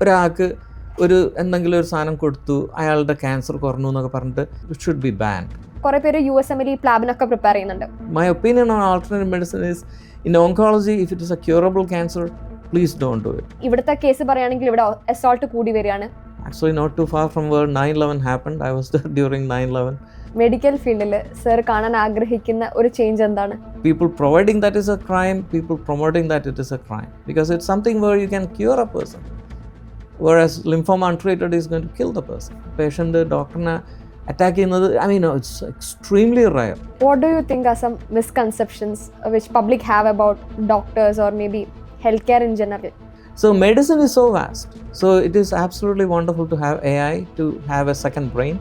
ഒരാൾക്ക് ഒരു എന്തെങ്കിലും ഒരു സാധനം കൊടുത്തു അയാളുടെ ക്യാൻസർ കുറഞ്ഞു എന്നൊക്കെ പറഞ്ഞിട്ട് ഇറ്റ് ഷുഡ് ബി ബാൻഡ്. കുറേ പേര് USMLE പ്ലാബിനൊക്കെ പ്രിപ്പയർ ചെയ്യുന്നുണ്ട്. My opinion on alternative medicine is in oncology if it is A curable cancer please don't do it. ഇവിടുത്തെ കേസ് പറയുകയാണെങ്കിൽ ഇവിടെ അസോൾട്ട് കൂടി വരികയാണ്. Actually not too far from where 9/11 happened. I was there during 9/11. Medical ഫീൽഡിൽ sir കാണാൻ ആഗ്രഹിക്കുന്ന ഒരു change എന്താണ്? People providing that is a crime, people promoting that it is a crime. Because it's something where you can cure a person. Whereas lymphoma untreated is going to kill the person. Patient, doctor attack ചെയ്യുന്നത്, I mean, it's extremely rare. What do you think are some misconceptions which public have about doctors or maybe healthcare in general? So medicine is so vast. So it is absolutely wonderful to have AI, to have a second brain.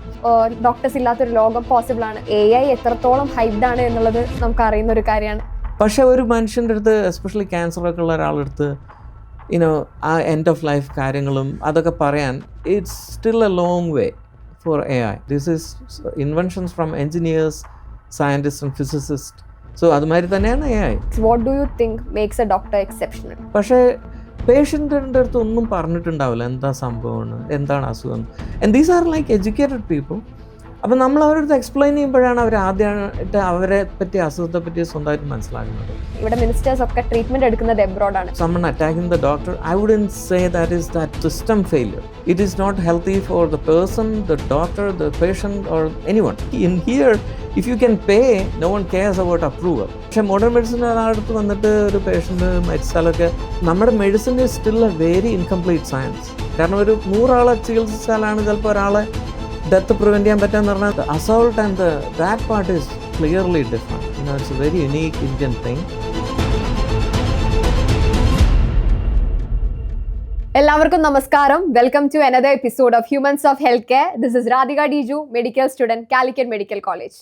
Doctors ഇല്ലാത്തൊരു ലോകം possible ആണ്. AI എത്രത്തോളം hyped ആണ് എന്നുള്ളത് നമുക്ക് അറിയുന്ന ഒരു കാര്യമാണ്. പക്ഷേ ഒരു മനുഷ്യൻ്റെ അടുത്ത്, എസ്പെഷ്യലി ക്യാൻസറൊക്കെ ഉള്ള ഒരാളെടുത്ത് ആ എൻഡ് ഓഫ് ലൈഫ് കാര്യങ്ങളും അതൊക്കെ പറയാൻ it's still A long way for AI. This is inventions from engineers, scientist and physicist. So അതുമാതിരി തന്നെയാണ് AI. What do you think makes a doctor exceptional? പക്ഷേ പേഷ്യൻറ്റിൻ്റെ അടുത്ത് ഒന്നും പറഞ്ഞിട്ടുണ്ടാവില്ല എന്താ സംഭവമാണ്, എന്താണ് അസുഖം. And these are like educated people. അപ്പം നമ്മൾ അവരുടെ അടുത്ത് എക്സ്പ്ലെയിൻ ചെയ്യുമ്പോഴാണ് അവർ ആദ്യമായിട്ട് അവരെ പറ്റി, അസുഖത്തെ പറ്റി സ്വന്തമായിട്ട് മനസ്സിലാക്കുന്നത്. ഇവിടെ മിനിസ്റ്റേഴ്സ് ഒക്കെ ട്രീറ്റ്മെന്റ് എടുക്കുന്നത് എബ്രോഡാണ്. Someone attacking the doctor, I wouldn't say that is that system failure. It is not healthy for the person, the doctor, the patient or anyone. In here, if you can pay, no one cares about approval. പക്ഷേ modern medicine ഒരാളടുത്ത് വന്നിട്ട് ഒരു patient മരിച്ചാലൊക്കെ നമ്മുടെ medicine is still a very incomplete science. കാരണം ഒരു 100 ആളെ ചികിത്സിച്ചാലാണ് ചിലപ്പോൾ ഒരാളെ ഡെത്ത് പ്രിവെൻറ്റ് ചെയ്യാൻ പറ്റുക പറഞ്ഞാൽ assault and that part is clearly different. It's a very unique Indian thing. എല്ലാവർക്കും നമസ്കാരം. Welcome to another episode of Humans of Health Care. This is Radhika Diju, medical student, Calicut Medical College.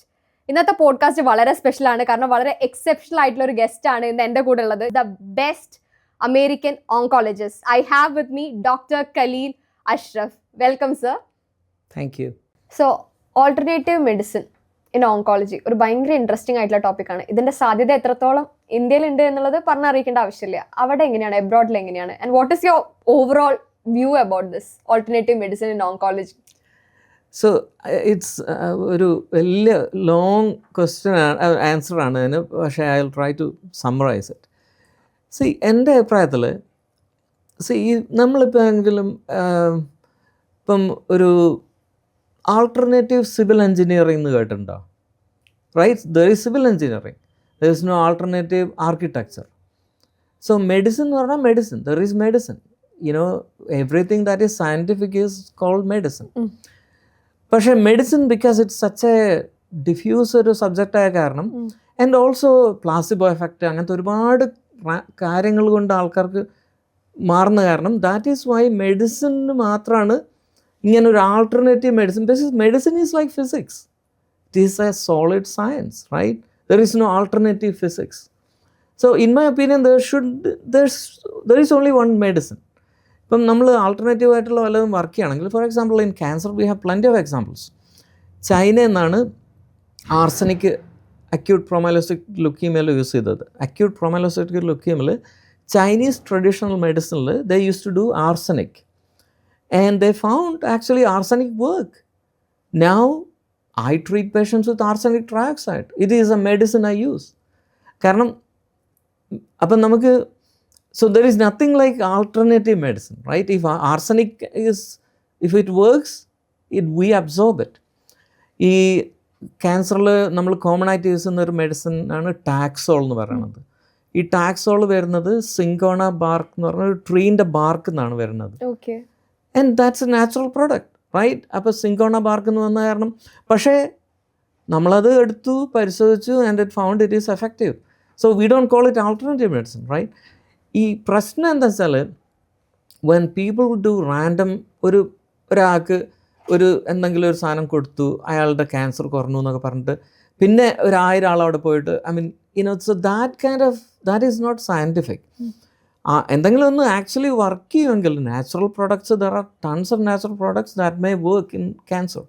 ഇന്നത്തെ പോഡ്കാസ്റ്റ് വളരെ special ആണ്, കാരണം വളരെ എക്സെപ്ഷണൽ ആയിട്ടുള്ള ഒരു guest ആണ് ഇന്ന് എൻ്റെ കൂടെ ഉള്ളത്. The best American oncologist. I have with me doctor Khalil Ashraf. Welcome sir. Thank you. So alternative medicine in oncology ഒരു ഭയങ്കര ഇൻട്രസ്റ്റിംഗ് ആയിട്ടുള്ള ടോപ്പിക്കാണ്. ഇതിൻ്റെ സാധ്യത എത്രത്തോളം ഇന്ത്യയിലുണ്ട് എന്നുള്ളത് പറഞ്ഞറിയിക്കേണ്ട ആവശ്യമില്ല. അവിടെ എങ്ങനെയാണ്, എബ്രോഡിൽ എങ്ങനെയാണ്, and what is your overall view about this alternative medicine in oncology? So it's ഒരു വലിയ ലോങ് ക്വസ്റ്റ്യൻ ആൻസറാണ് അതിന്. പക്ഷേ I will try to summarise it. എൻ്റെ അഭിപ്രായത്തിൽ നമ്മളിപ്പോൾ എങ്കിലും ഇപ്പം ഒരു ആൾട്ടർനേറ്റീവ് സിവിൽ എൻജിനീയറിംഗ് എന്ന് കേട്ടിട്ടുണ്ടോ? Right, there is civil engineering, there is no alternative architecture. So medicine എന്ന് പറഞ്ഞാൽ medicine, there is medicine. Everything that is scientific is called medicine. പക്ഷേ medicine because it's such a diffuse ഒരു സബ്ജക്റ്റായ കാരണം, and also placebo effect, അങ്ങനത്തെ ഒരുപാട് കാര്യങ്ങൾ കൊണ്ട് ആൾക്കാർക്ക് മാറുന്ന കാരണം, ദാറ്റ് ഈസ് വൈ മെഡിസിന് മാത്രമാണ് ഇങ്ങനെ ഒരു alternative medicine. Medicine is like physics, it is a solid science, right? There is no alternative physics. So in my opinion there is only one medicine. ഇപ്പം നമ്മൾ ആൾട്ടർനേറ്റീവ് ആയിട്ടുള്ള വല്ലതും work ചെയ്യുകയാണെങ്കിൽ, for example in cancer we have plenty of examples. ചൈനയിൽ നിന്നാണ് arsenic acute promyelocytic ലുക്കീമിയയിൽ use ചെയ്തത്. Acute promyelocytic ലുക്കീമിയയിൽ ചൈനീസ് ട്രഡീഷണൽ മെഡിസിനിൽ they use to do arsenic, and they found actually arsenic work. Now I treat patients with arsenic trioxide. It is a medicine I use. കാരണം അപ്പം നമുക്ക്, so there is nothing like alternative medicine, right? If arsenic is, if it works, we absorb it. ഈ ക്യാൻസറിൽ നമ്മൾ common ആയിട്ട് use ചെയ്യുന്ന ഒരു medicine ആണ് Taxol എന്ന് പറയുന്നത്. ഈ ടാക്സോൾ വരുന്നത് സിങ്കോണ ബാർക്ക് എന്ന് പറഞ്ഞ ഒരു ട്രീൻ്റെ ബാർക്ക് എന്നാണ് വരുന്നത്. Okay. And that's a natural product, right? അപ്പോൾ സിങ്കോണ ബാർക്ക് എന്ന് വന്ന കാരണം, പക്ഷേ നമ്മളത് എടുത്തു, പരിശോധിച്ചു, and it found it is effective. So we don't call it alternative medicine, right? ഈ പ്രശ്നം എന്താ വെച്ചാൽ, വെൻ പീപ്പിൾ ഡു റാൻഡം, ഒരാൾക്ക് ഒരു എന്തെങ്കിലും ഒരു സാധനം കൊടുത്തു അയാളുടെ ക്യാൻസർ കുറഞ്ഞു എന്നൊക്കെ പറഞ്ഞിട്ട് പിന്നെ 1000 ആൾ അവിടെ പോയിട്ട്, I mean so that is not scientific. എന്തെങ്കിലും ഒന്ന് ആക്ച്വലി വർക്ക് ചെയ്യുമെങ്കിൽ natural products, there are tons of natural products that may work in cancer.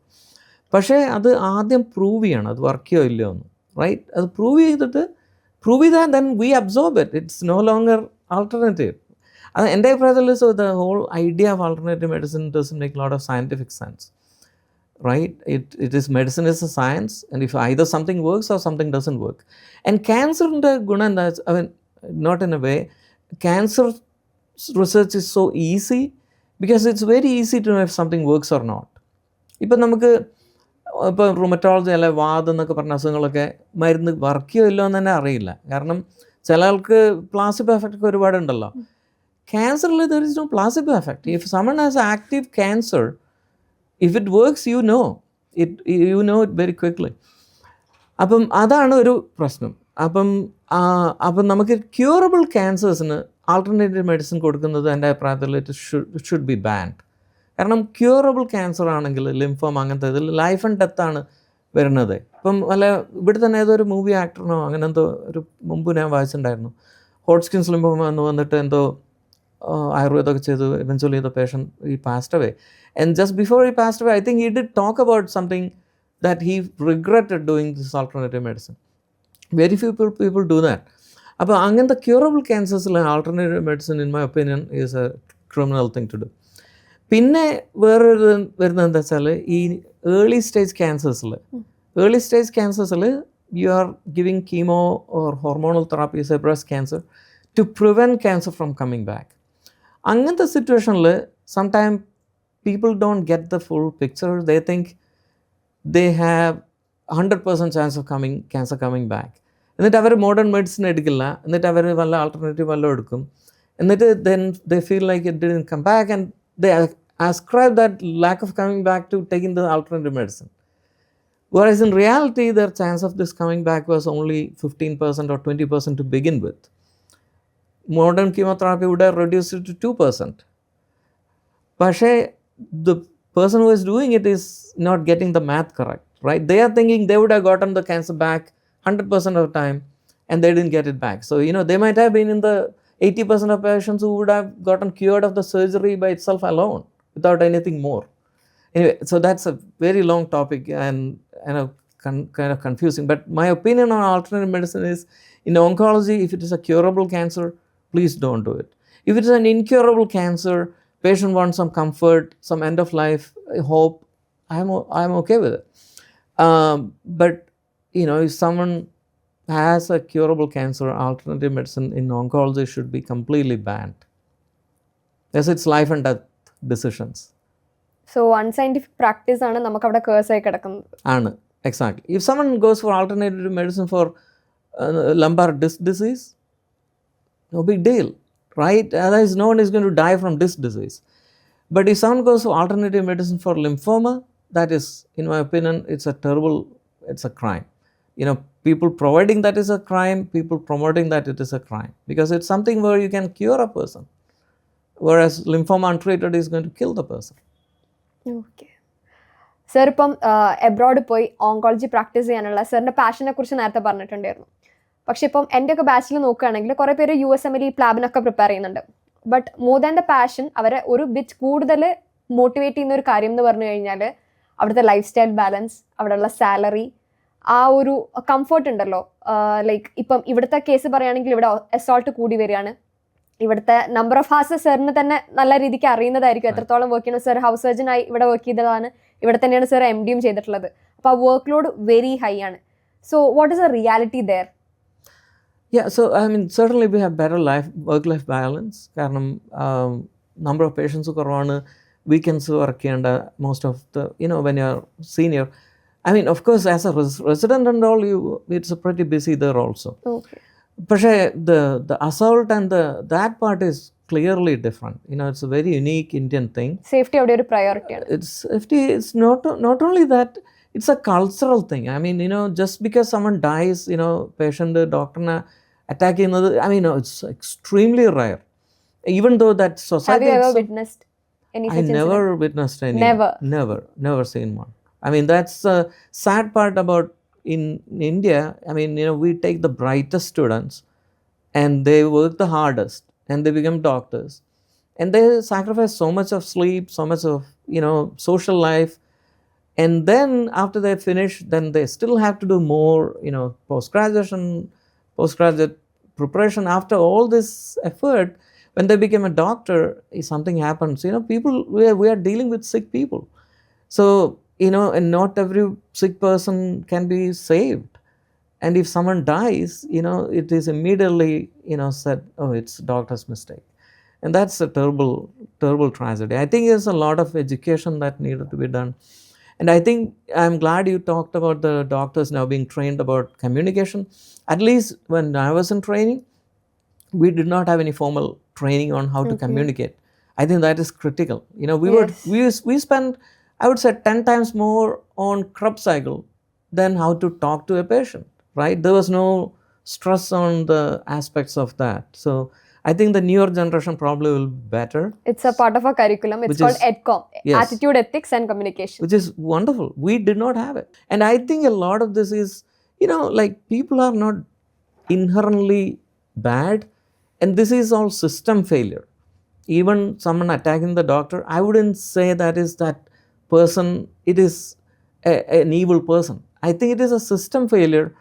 പക്ഷേ അത് ആദ്യം പ്രൂവ് ചെയ്യണം അത് വർക്ക് ചെയ്യോ ഇല്ലയോ എന്ന്, റൈറ്റ്? അത് പ്രൂവ് ചെയ്തിട്ട് then we absorb it. It's no longer alternative. അത് എൻ്റെ അഭിപ്രായത്തിൽ so the whole idea of alternative medicine doesn't make lot of scientific sense, right? It is medicine is a science, and if either something works or something doesn't work. And cancer ന്റെ ഗുണം എന്താ, I mean, not in a way, cancer research is so easy because it's very easy to know if something works or not. ഇപ്പം നമുക്ക് ഇപ്പോൾ rheumatology അല്ലെ വാദം എന്നൊക്കെ പറഞ്ഞ അസുഖങ്ങളൊക്കെ മരുന്ന് വർക്ക് ചെയ്യോ ഇല്ലോ എന്ന് തന്നെ അറിയില്ല. കാരണം ചില ആൾക്ക് പ്ലാസിബോ എഫക്റ്റ് ഒക്കെ ഒരുപാടുണ്ടല്ലോ. ക്യാൻസറിൽ there is no placebo effect. If someone has active cancer, if it works, you know it very quickly. അപ്പം അതാണ് ഒരു പ്രശ്നം. അപ്പം നമുക്ക് ക്യൂറബിൾ ക്യാൻസേഴ്സിന് ആൾട്ടർനേറ്റീവ് മെഡിസിൻ കൊടുക്കുന്നത് എൻ്റെ അഭിപ്രായത്തിൽ ഇറ്റ് ഷുഡ് ബി ബാൻഡ്. കാരണം ക്യൂറബിൾ ക്യാൻസർ ആണെങ്കിൽ ലിംഫോം അങ്ങനത്തെ ഇതിൽ ലൈഫ് ആൻഡ് ഡെത്താണ് വരുന്നത്. ഇപ്പം വല്ല ഇവിടെ തന്നെ ഏതോ ഒരു മൂവി ആക്ടറിനോ അങ്ങനെ എന്തോ ഒരു മുമ്പ് ഞാൻ വായിച്ചിട്ടുണ്ടായിരുന്നു, ഹോട്ട്സ്കിൻസ് ലിംഫോമ എന്ന് വന്നിട്ട് എന്തോ ആയുർവേദമൊക്കെ ചെയ്തു, eventually the patient he passed away. And just before he passed away, I think he did talk about something that he regretted doing this alternative medicine. Very few people do that. അപ്പോൾ അങ്ങനത്തെ curable ക്യാൻസേഴ്സിൽ alternative medicine in my opinion is a criminal thing to do. പിന്നെ വേറൊരു വരുന്നത് എന്താ വെച്ചാൽ ഈ early stage ക്യാൻസേഴ്സിൽ you are giving chemo or hormonal therapy, say breast cancer, to prevent cancer from coming back. അങ്ങനത്തെ സിറ്റുവേഷനിൽ sometimes people don't get the full picture. They think they have 100% chance of cancer coming back. എന്നിട്ട് അവർ modern medicine എടുക്കില്ല, എന്നിട്ട് അവർ വല്ല alternative വല്ലതും എടുക്കും, എന്നിട്ട് then they feel like it didn't come back and they ascribe that lack of coming back to taking the alternative medicine. Whereas in reality, their chance of this coming back was only 15% or 20% to begin with. Modern chemotherapy would have reduced it to 2%. പക്ഷേ the person who is doing it is not getting the math correct, right? They are thinking they would have gotten the cancer back 100% of the time and they didn't get it back. So, they might have been in the 80% of patients who would have gotten cured of the surgery by itself alone without anything more. Anyway, so that's a very long topic and kind of confusing. But my opinion on alternative medicine is, in oncology, if it is a curable cancer, please don't do it. If it is an incurable cancer, patient wants some comfort, some end of life hope, I'm okay with it. But if someone has a curable cancer, alternative medicine in oncology should be completely banned. Yes, it's life and death decisions. So unscientific practice ആണ് നമുക്ക് അവിടെ curse ആയി കിടക്കുന്നത്. ആണ്, exactly. If someone goes for alternative medicine for lumbar disc disease, no big deal, right? Otherwise, no one is going to die from disc disease. But if someone goes for alternative medicine for lymphoma, that is, in my opinion, it's a crime. People providing that is a crime, people promoting that it is a crime, because it's something where you can cure a person, whereas lymphoma untreated is going to kill the person. Okay sir, ഇപ്പം abroad പോയി oncology practice ചെയ്യാനുള്ള സാറിൻ്റെ പാഷനെ കുറിച്ച് നേരത്തെ പറഞ്ഞിട്ടുണ്ടായിരുന്നു. പക്ഷേ ഇപ്പം എൻ്റെയൊക്കെ ബാച്ചിൽ നോക്കുകയാണെങ്കിൽ കുറേ പേര് USMLE പ്ലാബിനൊക്കെ പ്രിപ്പയർ ചെയ്യുന്നുണ്ട്. But more than the passion, അവരെ ഒരു ബിറ്റ് കൂടുതൽ മോട്ടിവേറ്റ് ചെയ്യുന്ന ഒരു കാര്യം എന്ന് പറഞ്ഞു കഴിഞ്ഞാൽ അവിടുത്തെ ലൈഫ് സ്റ്റൈൽ ബാലൻസ്, അവിടെയുള്ള സാലറി, ആ ഒരു കംഫർട്ട് ഉണ്ടല്ലോ. ലൈക്ക് ഇപ്പം ഇവിടുത്തെ കേസ് പറയുകയാണെങ്കിൽ ഇവിടെ അസോൾട്ട് കൂടി വരികയാണ്. ഇവിടുത്തെ നമ്പർ ഓഫ് ഹാസ് സാറിന് തന്നെ നല്ല രീതിക്ക് അറിയുന്നതായിരിക്കും എത്രത്തോളം വർക്ക് ചെയ്യണം. സാർ ഹൗസ് സർജനായി ഇവിടെ വർക്ക് ചെയ്തതാണ്, ഇവിടെ തന്നെയാണ് സാർ MDയും ചെയ്തിട്ടുള്ളത്. അപ്പോൾ ആ വർക്ക് ലോഡ് വെരി ഹൈ ആണ്. So what is a reality there? Yeah, so I mean, certainly we have better work-life balance. കാരണം number of patients കുറവാണ്, weekends വർക്ക് ചെയ്യേണ്ട most of the, when you are senior. I mean, of course, as a resident and all, it's pretty busy there also. Okay. പക്ഷേ the assault and that part is clearly different. It's a very unique Indian thing. Safety അവിടെ ഒരു പ്രയോറിറ്റിയാണ്. Safety is not only that, it's a cultural thing. I mean, just because someone dies, patient doctor attack ചെയ്യുന്നത്, I mean, it's extremely rare. Even though that society. Have you ever witnessed any such incident? I never witnessed any. Never seen one. I mean, that's the sad part about in India. I mean, we take the brightest students and they work the hardest and they become doctors and they sacrifice so much of sleep, so much of social life, and then after they finish, then they still have to do more postgraduate preparation. After all this effort, When they became a doctor, if something happens, people, we are dealing with sick people. So, and not every sick person can be saved. And if someone dies, it is immediately, said, oh, it's doctor's mistake. And that's a terrible, terrible tragedy. I think there's a lot of education that needed to be done. And I think I'm glad you talked about the doctors now being trained about communication. At least when I was in training, we did not have any formal training on how to communicate. I think that is critical. Yes. We spent, I would say, 10 times more on Krupp cycle than how to talk to a patient, right? There was no stress on the aspects of that. So I think the newer generation probably will be better. It's a part of our curriculum. It's called EdCom, Yes. Attitude, Ethics and Communication. Which is wonderful. We did not have it. And I think a lot of this is, like people are not inherently bad. And this is all system failure. Even someone attacking the doctor, I wouldn't say that is that person, it is an evil person. I think it is a system failure.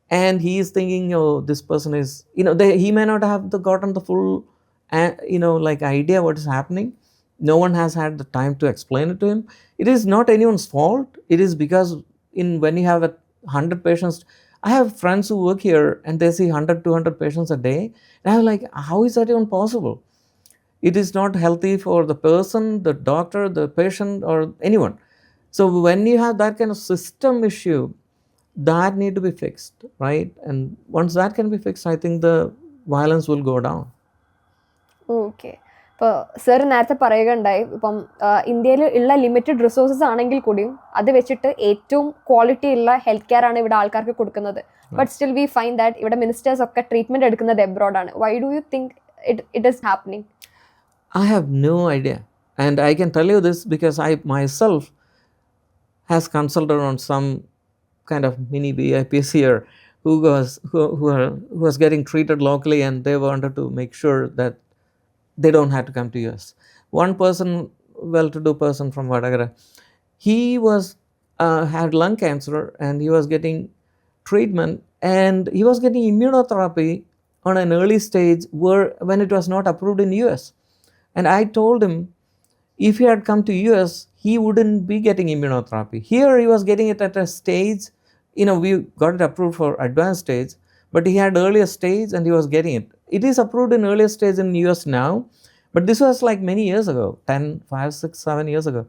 And he is thinking, oh, this person is, he may not have gotten the full, like idea what is happening. No one has had the time to explain it to him. It is not anyone's fault. It is because when you have 100 patients, I have friends who work here and they see 100, 200 patients a day. And I'm like, how is that even possible? It is not healthy for the person, the doctor, the patient, or anyone. So when you have that kind of system issue, that need to be fixed, right? And once that can be fixed, I think the violence will go down. Okay. ഇപ്പോൾ sir നേരത്തെ പറയുകയുണ്ടായി, ഇപ്പം ഇന്ത്യയിൽ ഉള്ള limited resources ആണെങ്കിൽ കൂടിയും അത് വെച്ചിട്ട് ഏറ്റവും ക്വാളിറ്റി ഉള്ള ഹെൽത്ത് കെയർ ആണ് ഇവിടെ ആൾക്കാർക്ക് കൊടുക്കുന്നത്. But still we find that ഇവിടെ മിനിസ്റ്റേഴ്സ് ഒക്കെ ട്രീറ്റ്മെന്റ് എടുക്കുന്നത് എബ്രോഡാണ്. Why do you think it is happening? I have no idea. And I can tell you this because I myself has consulted on some kind of mini VIPs here who was getting treated locally, and they wanted to make sure that they don't have to come to US. One person, well-to-do person from Vadagara, he had lung cancer and he was getting treatment, and he was getting immunotherapy on an early stage when it was not approved in US. And I told him, if he had come to US, he wouldn't be getting immunotherapy. Here he was getting it at a stage, we got it approved for advanced stage, but he had earlier stage and he was getting it. It is approved in earlier stage in US now, but this was like many years ago, 10, 5, 6, 7 years ago.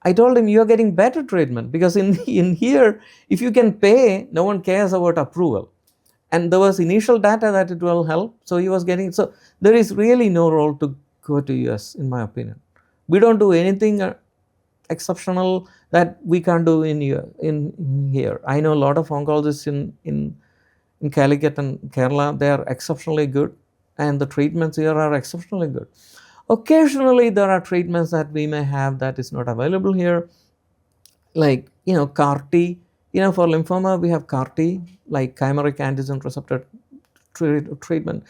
I told him, you're getting better treatment because in here, if you can pay, no one cares about approval. And there was initial data that it will help, so he was getting it. So there is really no role to go to US, in my opinion. We don't do anything exceptional that we can't do in here. I know a lot of oncologists in Calicut and Kerala. They are exceptionally good, and the treatments here are exceptionally good. Occasionally there are treatments that we may have that is not available here, like CAR T. For lymphoma we have CAR T, like chimeric antigen receptor treatment.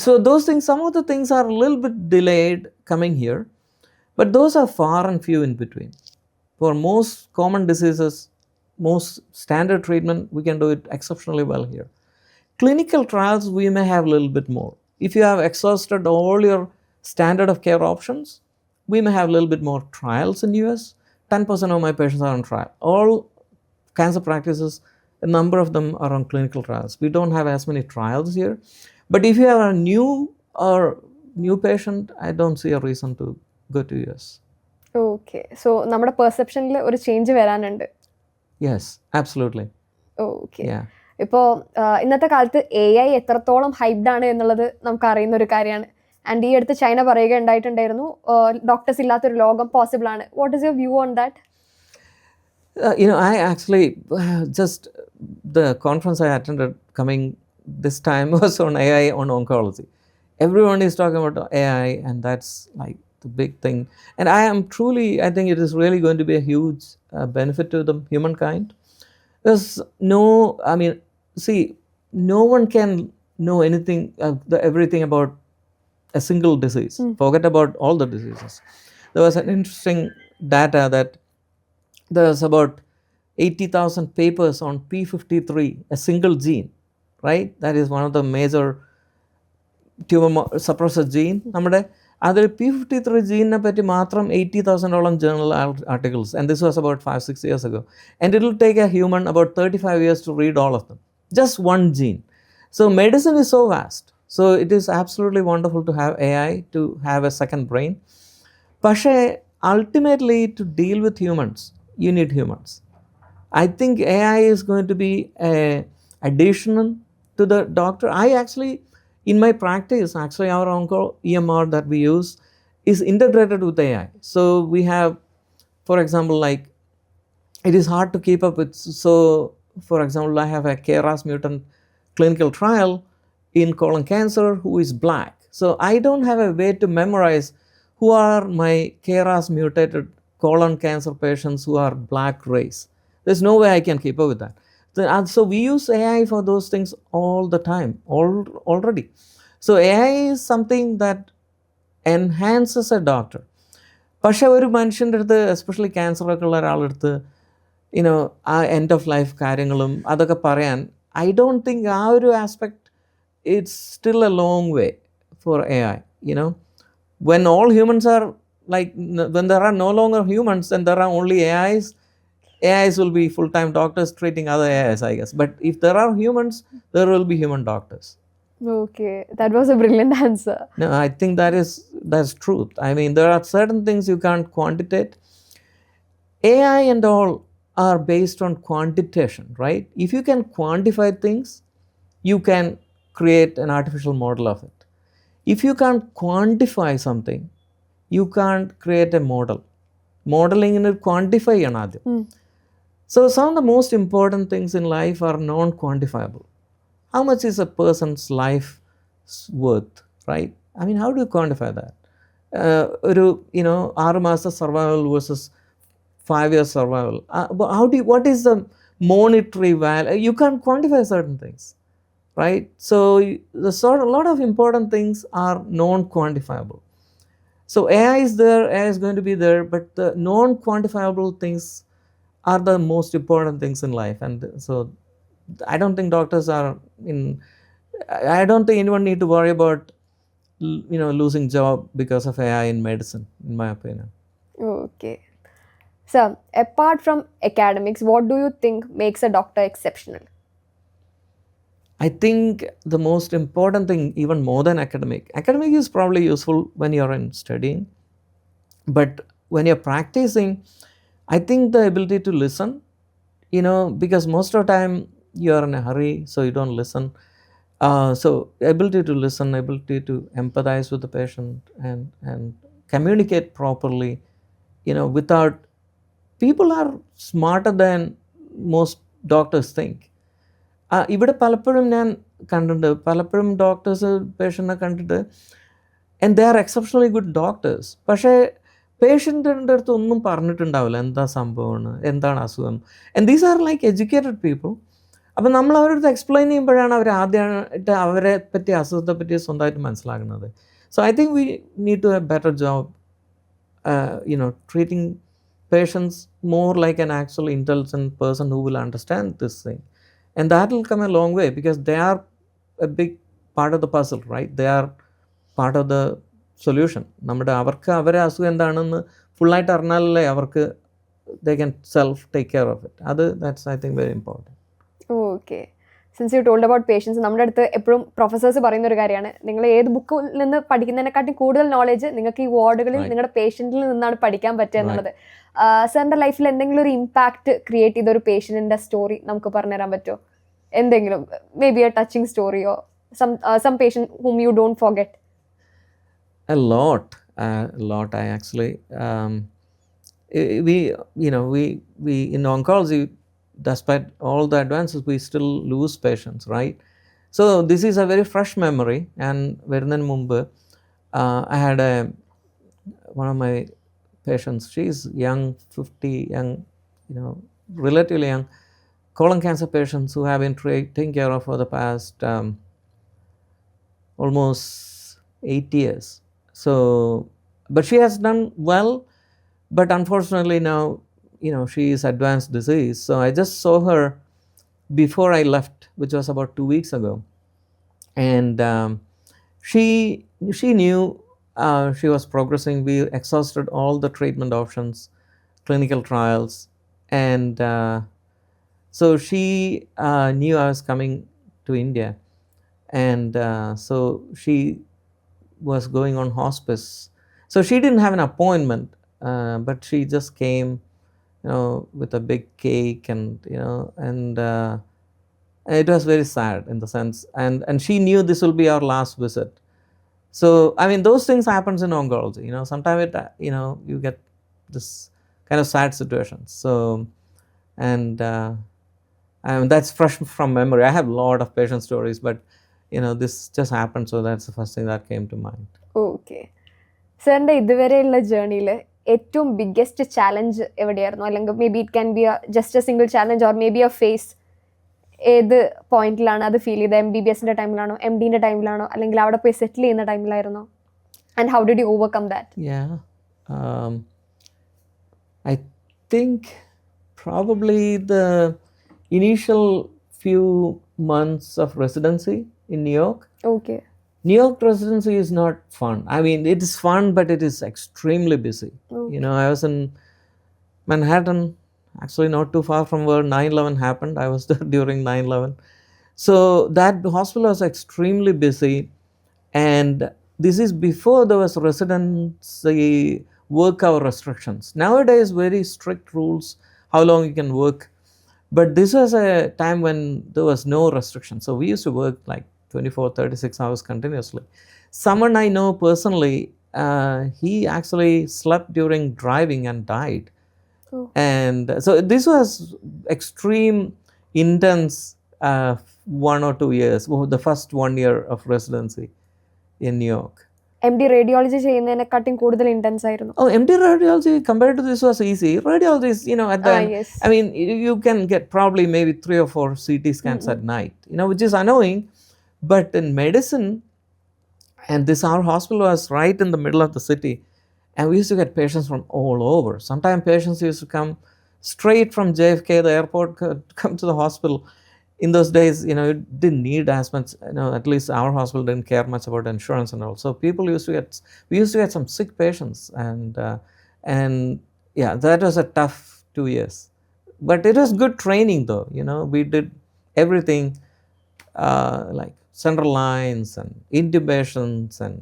So those things, some of the things are a little bit delayed coming here, but those are far and few in between. For most common diseases, most standard treatment, we can do it exceptionally well here. Clinical trials, we may have a little bit more. If you have exhausted all your standard of care options, we may have a little bit more trials in US. 10% of my patients are on trial. All cancer practices, a number of them are on clinical trials. We don't have as many trials here. But if you are a new patient, I don't see a reason to go to US. Okay. So നമ്മുടെ പെർസെപ്ഷനിൽ ഒരു change വരാനുണ്ട്. Yes, absolutely. Okay. ഇപ്പോൾ ഇന്നത്തെ കാലത്ത് AI എത്രത്തോളം hyped ആണ് എന്നുള്ളത് നമുക്ക് അറിയുന്ന ഒരു കാര്യമാണ്. ആൻഡ് ഈ അടുത്ത് ചൈന പറയുകയുണ്ടായിട്ടുണ്ടായിരുന്നു, ഡോക്ടേഴ്സ് ഇല്ലാത്തൊരു ലോകം പോസിബിൾ ആണ്. What is your view on that? I actually just the conference I attended coming this time was on AI on oncology. Everyone is talking about AI, and that's like the big thing. And I think it is really going to be a huge benefit to the humankind. There's no one can know anything, everything about a single disease. Forget about all the diseases. There was an interesting data that there's about 80,000 papers on P53, a single gene, right? That is one of the major tumour suppressor gene നമ്മുടെ അതിൽ P53 ജീനിനെ പറ്റി മാത്രം 80,000ഓളം journal articles, and this was about 5-6 years ago, and it will take a human about 35 years to read all of them, just one gene. So medicine is so vast, so it is absolutely wonderful to have AI, to have a second brain. പക്ഷേ ultimately to deal with humans you need humans. I think AI is going to be a additional to the doctor. I actually, in my practice, actually our onco EMR that we use is integrated with AI. So we have, for example, like it is hard to keep up with. So for example, I have a KRAS mutant clinical trial in colon cancer who is black. So I don't have a way to memorize who are my KRAS mutated colon cancer patients who are black race. There's no way I can keep up with that. So we use AI for those things all the time, already. So AI is something that enhances a doctor. പക്ഷേ ഒരു മനുഷ്യൻ്റെ അടുത്ത്, especially ക്യാൻസറൊക്കെ ഉള്ള ഒരാളുടെ അടുത്ത്, you know ആ end of life കാര്യങ്ങളും അതൊക്കെ പറയാൻ, ഐ ഡോണ്ട് തിങ്ക് ആ ഒരു aspect it's still A long way for AI. When all humans are like, when there are no longer humans and there are only AIs will be full-time doctors treating other AIs, I guess. But if there are humans, there will be human doctors. Okay, that was a brilliant answer. No, I think that's truth. I mean, there are certain things you can't quantitate. AI and all are based on quantitation, right? If you can quantify things, you can create an artificial model of it. If you can't quantify something, you can't create a model. Modeling in quantify another. So some of the most important things in life are non-quantifiable. How much is a person's life worth, right? I mean, how do you quantify that? ഒരു 6 മാസം survival versus 5 years survival. What is the monetary value? You can't quantify certain things, right? So a lot of important things are non-quantifiable. So AI is there, AI is going to be there, but the non-quantifiable things are the most important things in life. And so I don't think doctors are I don't think anyone need to worry about losing job because of AI in medicine, in my opinion. Okay. So apart from academics, what do you think makes a doctor exceptional? I think the most important thing, even more than academic is probably useful when you're in studying, but when you're practicing, I think the ability to listen, because most of the time you are in a hurry, so you don't listen. So ability to listen, ability to empathize with the patient and communicate properly, without, people are smarter than most doctors think. ഇവിടെ പലപ്പോഴും ഞാൻ കണ്ടിട്ടുണ്ട്, പലപ്പോഴും doctors പേഷ്യൻറ്റിനെ കണ്ടിട്ട്, and they are exceptionally good doctors, പക്ഷേ പേഷ്യൻറ്റിൻ്റെ അടുത്ത് ഒന്നും പറഞ്ഞിട്ടുണ്ടാവില്ല എന്താ സംഭവമാണ്, എന്താണ് അസുഖം. And these are like educated people. അപ്പം നമ്മൾ അവരുടെ അടുത്ത് എക്സ്പ്ലെയിൻ ചെയ്യുമ്പോഴാണ് അവർ ആദ്യമായിട്ട് അവരെ പറ്റി, അസുഖത്തെ പറ്റി സ്വന്തമായിട്ട് മനസ്സിലാക്കുന്നത്. So I think we need to have better job treating patients more like an actual intelligent person who will understand this thing. And that will come a long way because they are a big part of the puzzle, right? They are part of the solution. നമ്മുടെ അവർക്ക് അവരെ അസുഖം എന്താണെന്ന് ഫുള്ളായിട്ട് അറിഞ്ഞാലല്ലേ അവർക്ക് they can self take care of it. That's I think very important. Okay. Since you told about patients, നമ്മുടെ അടുത്ത് എപ്പോഴും പ്രൊഫസേഴ്സ് പറയുന്ന ഒരു കാര്യമാണ്, നിങ്ങൾ ഏത് ബുക്കിൽ നിന്ന് പഠിക്കുന്നതിനെക്കാട്ടും കൂടുതൽ നോളേജ് നിങ്ങൾക്ക് ഈ വാർഡുകളിൽ നിങ്ങളുടെ പേഷ്യൻറ്റിൽ നിന്നാണ് പഠിക്കാൻ പറ്റുക എന്നുള്ളത്. സാറിൻ്റെ ലൈഫിൽ എന്തെങ്കിലും ഒരു ഇമ്പാക്റ്റ് ക്രിയേറ്റ് ചെയ്ത ഒരു പേഷ്യൻറ്റിൻ്റെ സ്റ്റോറി നമുക്ക് പറഞ്ഞുതരാൻ പറ്റുമോ? എന്തെങ്കിലും, മേ ബി എ ടച്ചിങ് സ്റ്റോറിയോ some patient whom you don't forget? A lot. I actually, we in oncology, despite all the advances, we still lose patients, right? So this is a very fresh memory. And വരുന്നതിന് മുമ്പ് I had one of my patients, she's young, 50, young, relatively young, colon cancer patients who have been taken care of for the past almost 8 years. So, but she has done well, but unfortunately now, she is advanced disease. So I just saw her before I left, which was about 2 weeks ago. And she knew she was progressing. We exhausted all the treatment options, clinical trials, and so she knew I was coming to India, and so she was going on hospice. So she didn't have an appointment, but she just came, with a big cake, and it was very sad in the sense, and she knew this will be our last visit. So I mean, those things happens in oncology. Sometimes it, you get this kind of sad situations. So, and that's fresh from memory. I have a lot of patient stories, but this just happened, so that's the first thing that came to mind. ഓക്കെ, സാറിൻ്റെ ഇതുവരെയുള്ള ജേർണിയിൽ ഏറ്റവും biggest challenge എവിടെയായിരുന്നു? അല്ലെങ്കിൽ maybe it can be just a single challenge or maybe a phase. ഏത് പോയിന്റിലാണ് അത് ഫീൽ ചെയ്തത്? MBBSൻ്റെ ടൈമിലാണോ, MDൻ്റെ ടൈമിലാണോ, അല്ലെങ്കിൽ അവിടെ പോയി സെറ്റിൽ ചെയ്യുന്ന ടൈമിലായിരുന്നോ? And how did you overcome that? I think probably the initial few months of residency in New York. Okay. New York residency is not fun. I mean, it is fun, but it is extremely busy. Okay. I was in Manhattan, actually not too far from where 9/11 happened. I was there during 9/11. So that hospital was extremely busy, and this is before there was residency work hour restrictions. Nowadays, very strict rules how long you can work, but this was a time when there was no restriction. So we used to work like 24-36 hours continuously. Someone I know personally, he actually slept during driving and died. Oh. And so this was extreme, intense 1 or 2 years, the first 1 year of residency in New York. MD radiology ചെയ്യുന്നതിനെക്കാട്ടും കൂടുതൽ intense ആയിരുന്നു. Oh, MD radiology compared to this was easy. Radiology is, at the end, Yes. I mean, you can get probably maybe 3 or 4 CT scans at night, which is annoying. But in medicine, and our hospital was right in the middle of the city, and we used to get patients from all over. Sometimes patients used to come straight from JFK, the airport, come to the hospital. In those days, it didn't need as much, at least our hospital didn't care much about insurance and all. So we used to get some sick patients, and yeah, that was a tough 2 years. But it was good training though, we did everything, like central lines and intubations and,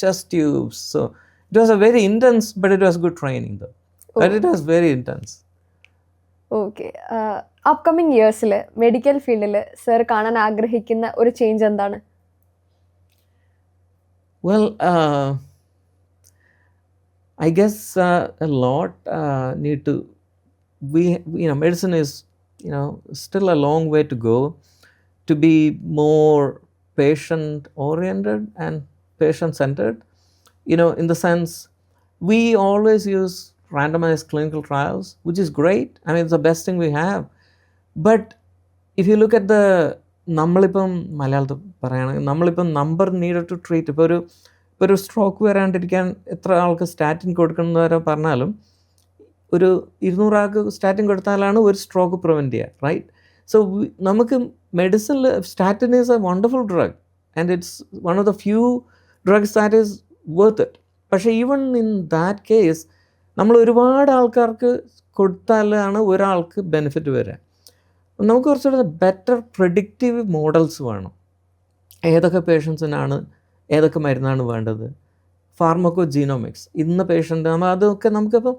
chest tubes. So it was a very intense, but it was good training though. But it was very intense. Okay, upcoming ഇയേഴ്സിൽ medical ഫീൽഡിൽ sir കാണാൻ ആഗ്രഹിക്കുന്ന ഒരു change എന്താണ്? Well, I guess a lot need to. Medicine is, still a long way to go to be more patient oriented and patient centered. In the sense, we always use randomized clinical trials, which is great. I mean, it's the best thing we have. But if you look at the നമ്മളിപ്പം മലയാളത്തിൽ പറയുകയാണെങ്കിൽ നമ്മളിപ്പം number need to treat, ഇപ്പോൾ ഒരു stroke വരാണ്ടിരിക്കാൻ എത്ര ആൾക്ക് statin കൊടുക്കുന്നവരെ പറഞ്ഞാലും ഒരു 200 ആൾക്ക് സ്റ്റാറ്റിൻ കൊടുത്താലാണ് ഒരു സ്ട്രോക്ക് പ്രിവെൻറ്റ് ചെയ്യുക, റൈറ്റ്? സോ നമുക്ക് മെഡിസിനിൽ statin is a wonderful drug, and it's one of the few drugs that is worth it. പക്ഷേ ഈവൺ ഇൻ ദാറ്റ് കേസ് നമ്മൾ ഒരുപാട് ആൾക്കാർക്ക് കൊടുത്താലാണ് ഒരാൾക്ക് ബെനിഫിറ്റ് വരിക. നമുക്ക് കുറച്ചുകൂടെ ബെറ്റർ പ്രെഡിക്റ്റീവ് മോഡൽസ് വേണം. ഏതൊക്കെ പേഷ്യൻസിനാണ് ഏതൊക്കെ മരുന്നാണ് വേണ്ടത്, ഫാർമക്കോ ജീനോമിക്സ്, ഇന്ന പേഷ്യൻ്റ് അതൊക്കെ നമുക്കിപ്പം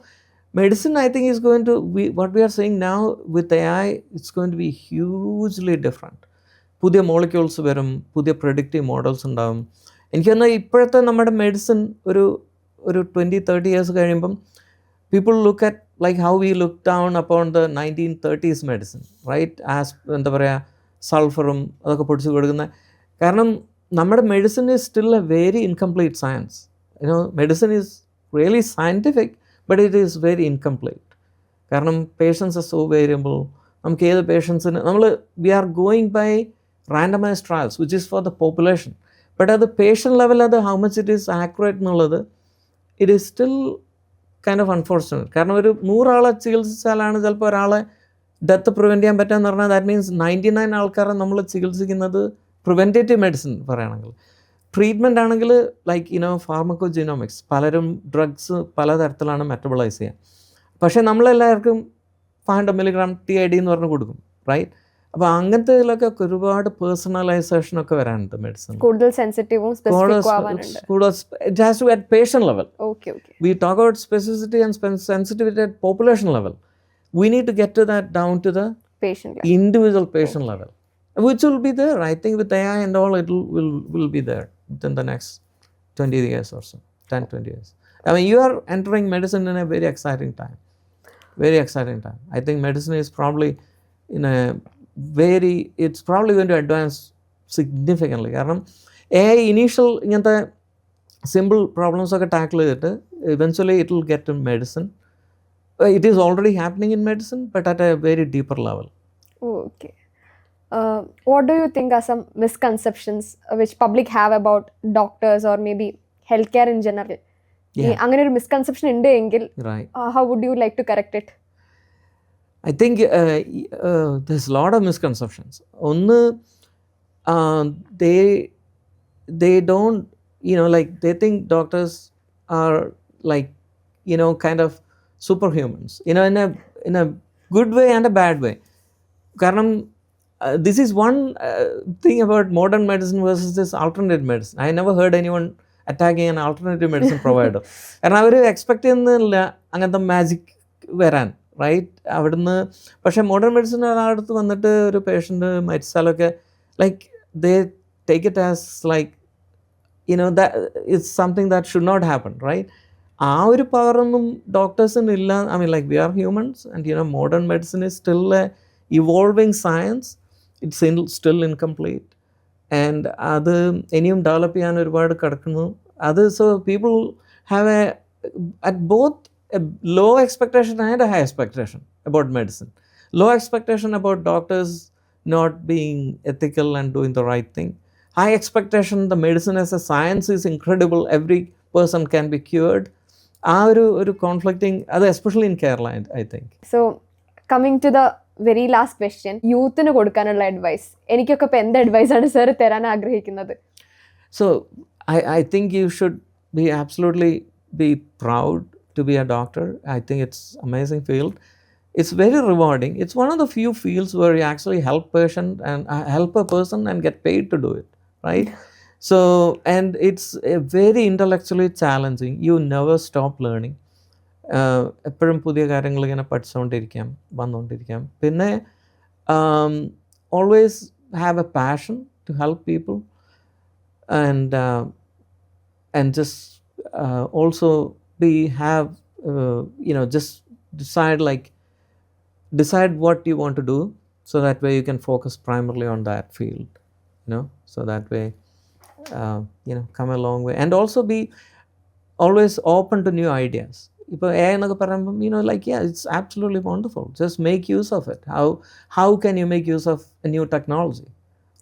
medicine I think is going to what we are saying now with AI, it's going to be hugely different. പുതിയ മോളിക്യൂൾസ് വരും, പുതിയ പ്രെഡിക്റ്റീവ് മോഡൽസ് ഉണ്ടാകും. എനിക്ക് തോന്നുന്നത് ഇപ്പോഴത്തെ നമ്മുടെ മെഡിസിൻ ഒരു 20-30 years കഴിയുമ്പം people look at like how we look down upon the 1930s medicine, right? As എന്താ പറയുക, സൾഫറും അതൊക്കെ പൊടിച്ച് കൊടുക്കുന്ന. കാരണം നമ്മുടെ medicine is still a very incomplete science. Medicine is really scientific, but it is very incomplete. കാരണം patients are so variable. നമുക്ക് ഏത് പേഷ്യൻസിന് we are going by randomised trials which is for the population. But അത് patient level അത് how much it is accurate എന്നുള്ളത് it is still kind of unfortunate. കാരണം ഒരു 100 ആളെ ചികിത്സിച്ചാലാണ് ചിലപ്പോൾ ഒരാളെ ഡെത്ത് പ്രിവെൻറ്റ് ചെയ്യാൻ പറ്റുക എന്ന് പറഞ്ഞാൽ ദാറ്റ് മീൻസ് 99 ആൾക്കാരെ നമ്മൾ ചികിത്സിക്കുന്നത് പ്രിവെൻറ്റേറ്റീവ് മെഡിസിൻ പറയുകയാണെങ്കിൽ. ട്രീറ്റ്മെൻ്റ് ആണെങ്കിൽ ലൈക്ക് ഫാർമക്കോജിനോമിക്സ്, പലരും ഡ്രഗ്സ് പലതരത്തിലാണ് മെറ്റബോളൈസ് ചെയ്യുക. പക്ഷേ നമ്മളെല്ലാവർക്കും 500 milligram TID എന്ന് പറഞ്ഞ് കൊടുക്കും, റൈറ്റ്? അപ്പോൾ അങ്ങനത്തെ ഇതിലൊക്കെ ഒരുപാട് പേഴ്സണലൈസേഷനൊക്കെ വരാനുണ്ട് മെഡിസിൻ. കൂടുതൽ സെൻസിറ്റീവും സ്പെസിഫിക്കും ആവാനുണ്ട്. It has to be at patient level. Okay. We talk about specificity and sensitivity at population level. We need to get to that down to the Patient level. individual patient level, which will be there. I think with AI and all, it will be there within the next 20 years or so, 10-20 years. I mean, you are entering medicine in a very exciting time. Very exciting time. I think medicine is probably it's probably going to advance significantly. കാരണം AI initial ഇങ്ങനത്തെ simple problems ഒക്കെ tackle ചെയ്തിട്ട് eventually it will get to medicine. It is already happening in medicine, but at a very deeper level. Okay. What do you think are some misconceptions which public have about doctors or maybe healthcare in general? അങ്ങനെ ഒരു misconception ഉണ്ട് എങ്കിൽ how would you like to correct it? I think there's a lot of misconceptions. ഒന്ന്, they don't, like they think doctors are like, kind of superhumans, in a good way and a bad way. കാരണം this is one thing about modern medicine versus this alternate medicine. I never heard anyone attacking an alternative medicine provider. കാരണം അവർ expect ചെയ്യുന്നില്ല അങ്ങനത്തെ magic വരാൻ, right? അവിടുന്ന് പക്ഷേ modern medicine ഒരാളടുത്ത് വന്നിട്ട് ഒരു പേഷ്യൻ്റ് മരിച്ചാലൊക്കെ like they take it as like that is something that should not happen, right? ആ ഒരു പവറൊന്നും ഡോക്ടേഴ്സിന് ഇല്ല. I mean like we are humans and modern medicine is still A evolving science. It's still incomplete and അത് ഇനിയും develop ചെയ്യാൻ ഒരുപാട് കിടക്കുന്നു. അത് so people have at both a low expectation and a high expectation about medicine. Low expectation about doctors not being ethical and doing the right thing. High expectation, the medicine as a science is incredible, every person can be cured. ഒരു conflicting, അത് especially in Kerala, I think. So coming to the very last question, യൂത്തിന് കൊടുക്കാനുള്ള advice, എനിക്കൊക്കെ ഇപ്പോൾ എന്ത് അഡ്വൈസാണ് sir തരാൻ ആഗ്രഹിക്കുന്നത്? So I think you should absolutely be proud to be a doctor. I think it's amazing field. It's very rewarding. It's one of the few fields where you actually help a person and get paid to do it, right? So, and it's very intellectually challenging. You never stop learning. എപ്പോഴും പുതിയ കാര്യങ്ങൾ ഇങ്ങനെ പഠിച്ചുകൊണ്ടിരിക്കാം, വന്നുകൊണ്ടിരിക്കാം. പിന്നെ always have a passion to help people and just also just decide what you want to do, so that way you can focus primarily on that field, so that way come a long way. And also be always open to new ideas. ഇപ്പോൾ AI എന്നൊക്കെ പറയുമ്പം it's absolutely wonderful, just make use of it. How can you make use of a new technology,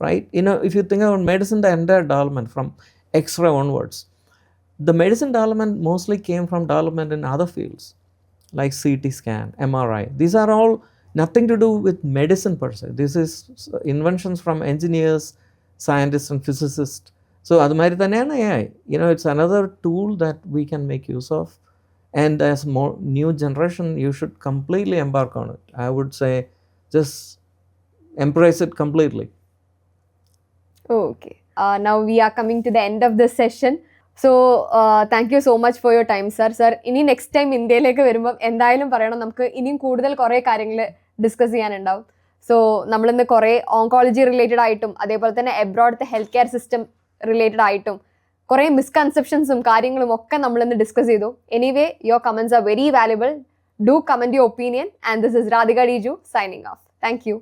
right? If you think about medicine, the entire development from X-ray onwards, the medicine development mostly came from development in other fields like CT scan, MRI. These are all nothing to do with medicine per se. This is inventions from engineers, scientists and physicists. So adu mari thaneyana AI. It's another tool that we can make use of, and as more new generation, you should completely embark on it. I would say just embrace it completely. Okay. Now we are coming to the end of this session. So thank you so much for your time, sir. ഇനി next time ഇന്ത്യയിലേക്ക് വരുമ്പം എന്തായാലും പറയണം, നമുക്ക് ഇനിയും കൂടുതൽ കുറേ കാര്യങ്ങൾ ഡിസ്കസ് ചെയ്യാനുണ്ടാവും. സോ നമ്മളിന്ന് കുറേ ഓങ്കോളജി റിലേറ്റഡ് ആയിട്ടും അതേപോലെ തന്നെ എബ്രോഡത്തെ ഹെൽത്ത് കെയർ സിസ്റ്റം റിലേറ്റഡ് ആയിട്ടും കുറേ മിസ്കൺസെപ്ഷൻസും കാര്യങ്ങളും ഒക്കെ നമ്മളിന്ന് ഡിസ്കസ് ചെയ്തു. Anyway, your comments are very valuable. Do comment your opinion and this is Radhika Diju signing off. Thank you.